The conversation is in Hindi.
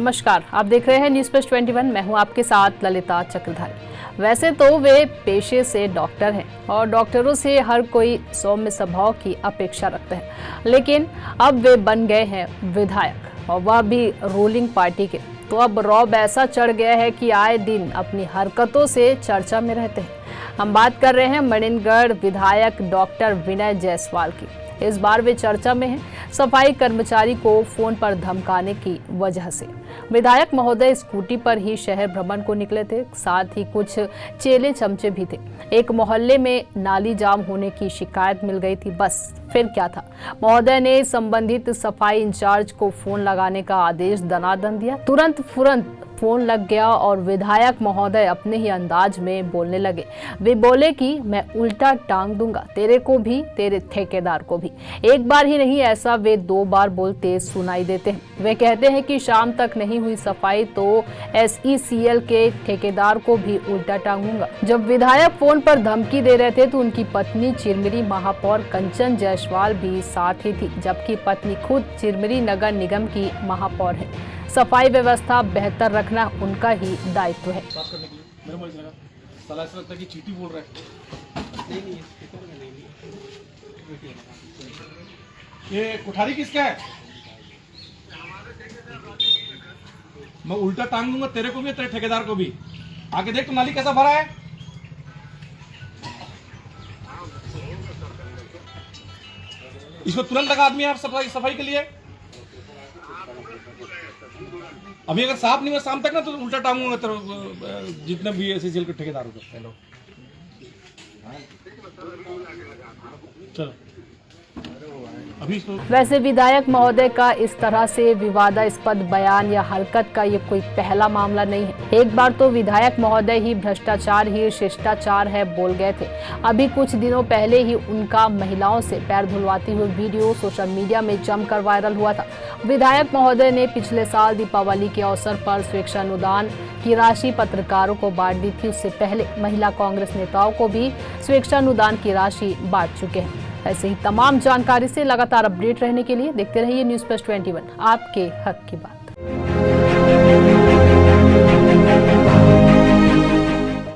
नमस्कार, आप देख रहे हैं न्यूज़ प्लस 21। मैं हूं आपके साथ ललिता चक्रधारी। वैसे तो वे पेशे से डॉक्टर हैं और डॉक्टरों से हर कोई सौम्य स्वभाव की अपेक्षा रखते हैं, लेकिन अब वे बन गए हैं विधायक, और वह भी रूलिंग पार्टी के। तो अब रौब ऐसा चढ़ गया है कि आए दिन अपनी हरकतों से चर्चा में रहते हैं। हम बात कर रहे हैं मणिनगढ़ विधायक डॉक्टर विनय जायसवाल की। इस बार वे चर्चा में हैं सफाई कर्मचारी को फोन पर धमकाने की वजह से। विधायक महोदय स्कूटी पर ही शहर भ्रमण को निकले थे, साथ ही कुछ चेले चमचे भी थे। एक मोहल्ले में नाली जाम होने की शिकायत मिल गई थी, बस फिर क्या था। महोदय ने संबंधित सफाई इंचार्ज को फोन लगाने का आदेश दनादन दिया। तुरंत फोन लग गया और विधायक महोदय अपने ही अंदाज में बोलने लगे। वे बोले कि मैं उल्टा टांग दूंगा, तेरे को भी, तेरे ठेकेदार को भी। एक बार ही नहीं, ऐसा वे 2 बार बोलते सुनाई देते हैं। वे कहते हैं कि शाम तक नहीं हुई सफाई तो SECL के ठेकेदार को भी उल्टा टांगूंगा। जब विधायक फोन पर धमकी दे रहे थे तो उनकी पत्नी चिरमिरी महापौर कंचन जायसवाल भी साथ ही थी, जबकि पत्नी खुद चिरमिरी नगर निगम की महापौर है। सफाई व्यवस्था बेहतर रखना उनका ही दायित्व है। चीटी बोल रहा है। ये कुठारी किसका है? मैं उल्टा टांग दूंगा तेरे को भी, तेरे ठेकेदार को भी। आगे देख तो नाली कैसा भरा है। इसको तुरंत लगा आदमी आप सफाई के लिए। अभी अगर साफ नहीं हुआ शाम तक ना तो उल्टा टांगूंगा तेरे जितने भी SECL के ठेकेदार होते। हेलो चलो वैसे विधायक महोदय का इस तरह से विवादास्पद बयान या हरकत का ये कोई पहला मामला नहीं है। एक बार तो विधायक महोदय ही भ्रष्टाचार ही शिष्टाचार है बोल गए थे। अभी कुछ दिनों पहले ही उनका महिलाओं से पैर धुलवाती हुई वीडियो सोशल मीडिया में जमकर वायरल हुआ था। विधायक महोदय ने पिछले साल दीपावली के अवसर पर स्वेच्छानुदान की राशि पत्रकारों को बांट दी थी। उससे पहले महिला कांग्रेस नेताओं को भी स्वेच्छानुदान की राशि बांट चुके हैं। ऐसे ही तमाम जानकारी से लगातार अपडेट रहने के लिए देखते रहिए न्यूज़ प्लस 21, आपके हक की बात।